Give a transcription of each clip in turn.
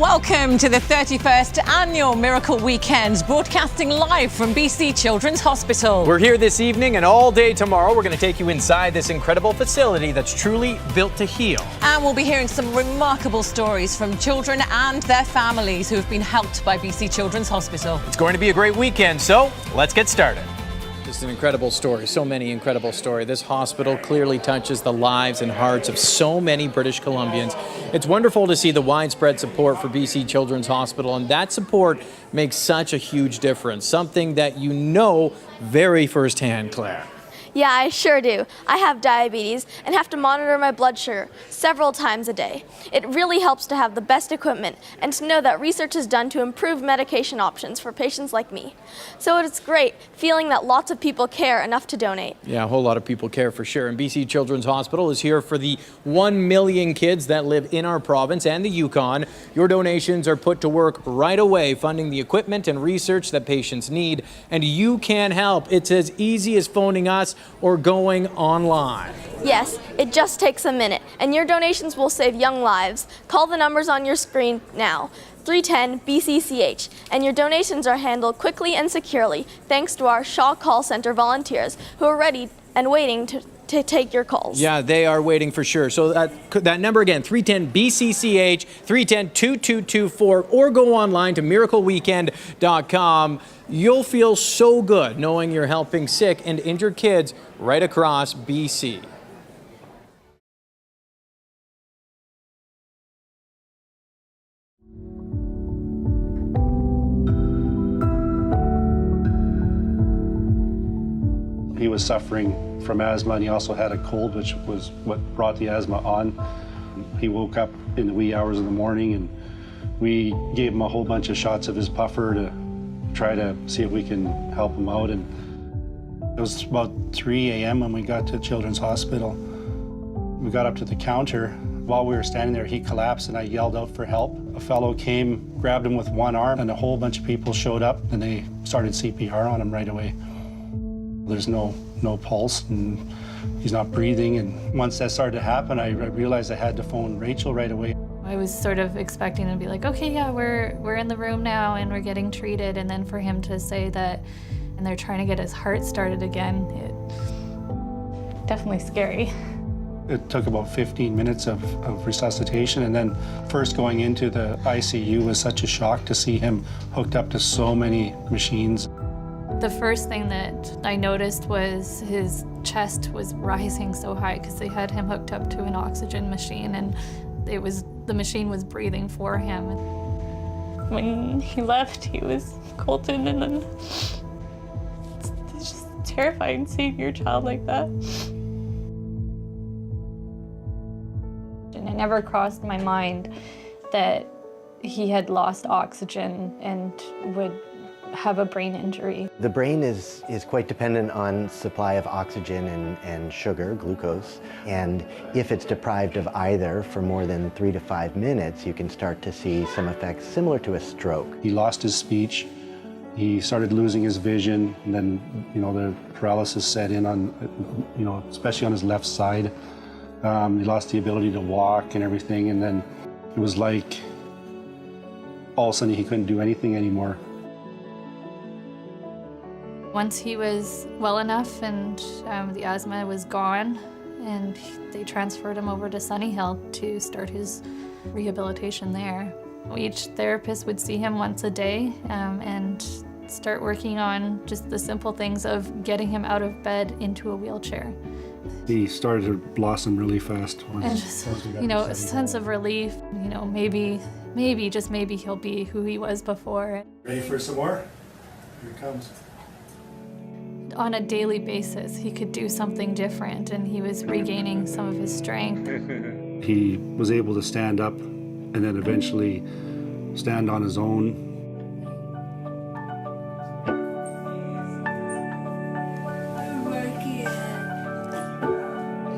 Welcome to the 31st Annual Miracle Weekend, broadcasting live from BC Children's Hospital. We're here this evening and all day tomorrow. We're going to take you inside this incredible facility that's truly built to heal. And we'll be hearing some remarkable stories from children and their families who have been helped by BC Children's Hospital. It's going to be a great weekend, so let's get started. Just an incredible story, so many incredible stories. This hospital clearly touches the lives and hearts of so many British Columbians. It's wonderful to see the widespread support for BC Children's Hospital, and that support makes such a huge difference, something that you know very firsthand, Claire. Yeah, I sure do. I have diabetes and have to monitor my blood sugar several times a day. It really helps to have the best equipment and to know that research is done to improve medication options for patients like me. So it's great feeling that lots of people care enough to donate. Yeah, a whole lot of people care for sure. And BC Children's Hospital is here for the 1 million kids that live in our province and the Yukon. Your donations are put to work right away, funding the equipment and research that patients need. And you can help. It's as easy as phoning us or going online. Yes, it just takes a minute, and your donations will save young lives. Call the numbers on your screen now, 310-BCCH, and your donations are handled quickly and securely thanks to our Shaw Call Center volunteers who are ready and waiting to take your calls. Yeah, they are waiting for sure. So that number again, 310-BCCH, 310-2224, or go online to miracleweekend.com. You'll feel so good knowing you're helping sick and injured kids right across BC. He was suffering from asthma, and he also had a cold, which was what brought the asthma on. He woke up in the wee hours of the morning, and we gave him a whole bunch of shots of his puffer to try to see if we can help him out. And it was about 3 a.m. when we got to Children's Hospital. We got up to the counter. While we were standing there, he collapsed, and I yelled out for help. A fellow came, grabbed him with one arm, and a whole bunch of people showed up, and they started CPR on him right away. There's no pulse, and he's not breathing. And once that started to happen, I realized I had to phone Rachel right away. I was sort of expecting to be like, okay, yeah, we're in the room now and we're getting treated. And then for him to say that, and they're trying to get his heart started again, it definitely scary. It took about 15 minutes of resuscitation, and then first going into the ICU was such a shock to see him hooked up to so many machines. The first thing that I noticed was his chest was rising so high because they had him hooked up to an oxygen machine, and the machine was breathing for him. When he left, he was Colton, and then it's just terrifying seeing your child like that. And it never crossed my mind that he had lost oxygen and would have a brain injury. The brain is quite dependent on supply of oxygen and sugar, glucose, and if it's deprived of either for more than 3 to 5 minutes, you can start to see some effects similar to a stroke. He lost his speech, he started losing his vision, and then, the paralysis set in on, especially on his left side. He lost the ability to walk and everything, and then it was like all of a sudden he couldn't do anything anymore. Once he was well enough and the asthma was gone, and they transferred him over to Sunny Hill to start his rehabilitation there. Each therapist would see him once a day and start working on just the simple things of getting him out of bed into a wheelchair. He started to blossom really fast. And just, a sense of relief, maybe, just maybe he'll be who he was before. Ready for some more? Here it comes. On a daily basis, he could do something different, and he was regaining some of his strength. He was able to stand up and then eventually stand on his own.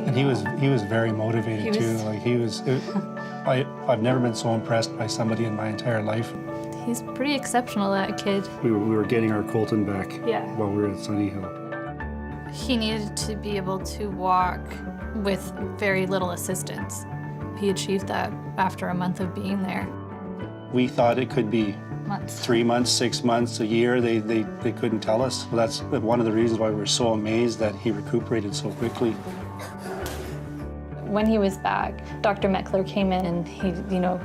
And he was very motivated too. I've never been so impressed by somebody in my entire life. He's pretty exceptional, that kid. We were getting our Colton back while we were at Sunny Hill. He needed to be able to walk with very little assistance. He achieved that after a month of being there. We thought it could be Months. 3 months, 6 months, a year. They couldn't tell us. Well, that's one of the reasons why we're so amazed that he recuperated so quickly. When he was back, Dr. Meckler came in and he,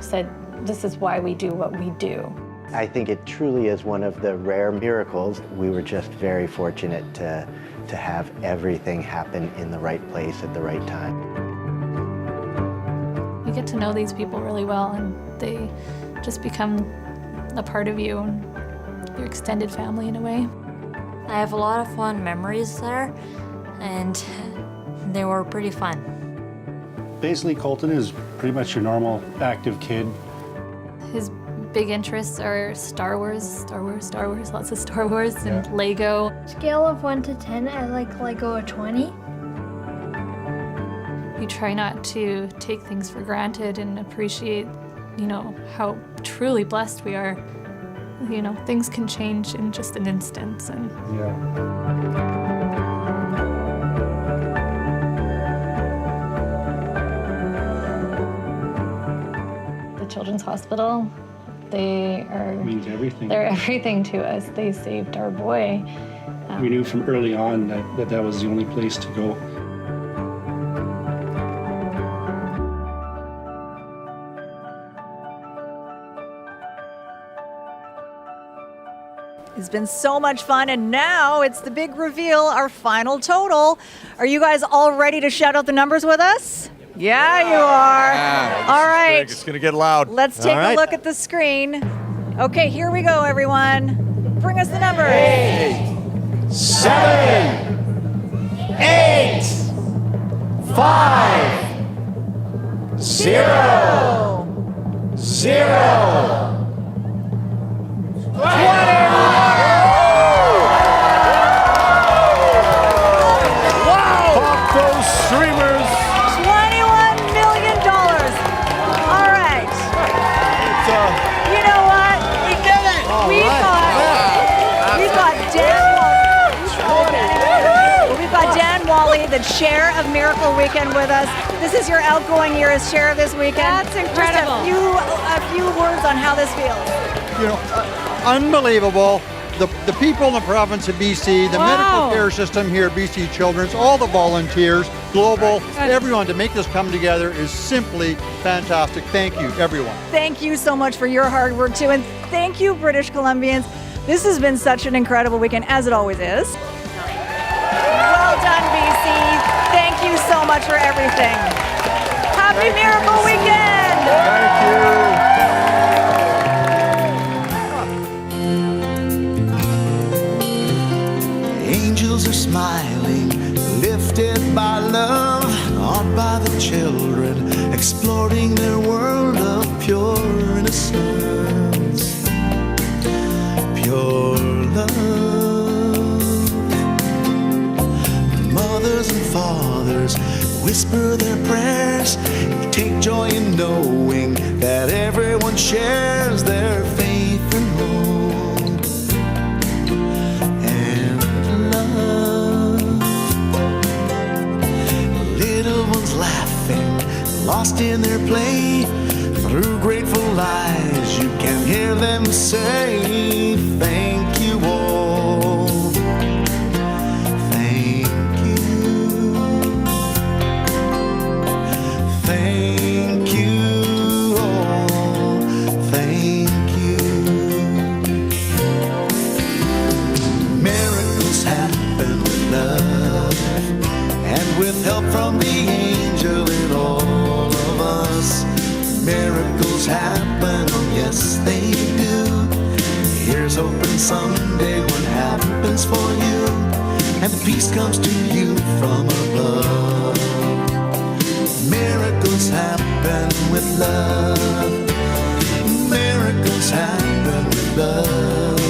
said, "This is why we do what we do." I think it truly is one of the rare miracles. We were just very fortunate to have everything happen in the right place at the right time. You get to know these people really well, and they just become a part of you and your extended family in a way. I have a lot of fun memories there, and they were pretty fun. Basically, Colton is pretty much your normal active kid. His big interests are Star Wars, lots of Star Wars, and Lego. Scale of 1 to 10, I like Lego a 20. You try not to take things for granted and appreciate, how truly blessed we are. Things can change in just an instant. And the Children's Hospital, Means everything. they're everything to us. They saved our boy. We knew from early on that was the only place to go. It's been so much fun, and now it's the big reveal, our final total. Are you guys all ready to shout out the numbers with us? Yeah, you are. All right. It's going to get loud. Let's take a look at the screen. Okay, here we go, everyone. Bring us the numbers. 8, 7, 8, 5, 0, 0. 20! Wow! Pop those streamers! $21 million. All right. You know what? We did it! We've got Dan Wally, the chair of Miracle Weekend, with us. This is your outgoing year as chair of this weekend. That's incredible. Just a few words on how this feels. Unbelievable. The people in the province of BC, the medical care system here at BC Children's, all the volunteers, global, everyone to make this come together is simply fantastic. Thank you, everyone. Thank you so much for your hard work too, and thank you, British Columbians. This has been such an incredible weekend, as it always is. Well done, BC. Thank you so much for everything. Happy Miracle Weekend! Thank you. Angels are smiling, lifted by love, awed by the children, exploring their world of pure innocence, pure love. Mothers and fathers whisper their prayers, take joy in knowing that everyone shares their faith and hope. Lost in their play, through grateful eyes, you can hear them say, thank you all, thank you, thank you all, thank you. Miracles happen with love, and with help from the angel in all. Miracles happen, oh yes they do. Here's hoping someday what happens for you, and the peace comes to you from above. Miracles happen with love. Miracles happen with love,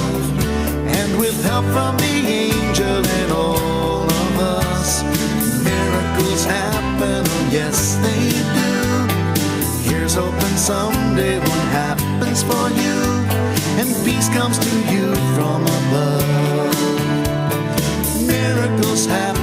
and with help from the angel and all of us. Miracles happen, oh yes they do. Here's hoping someday what happens for you, and peace comes to you from above. Miracles happen.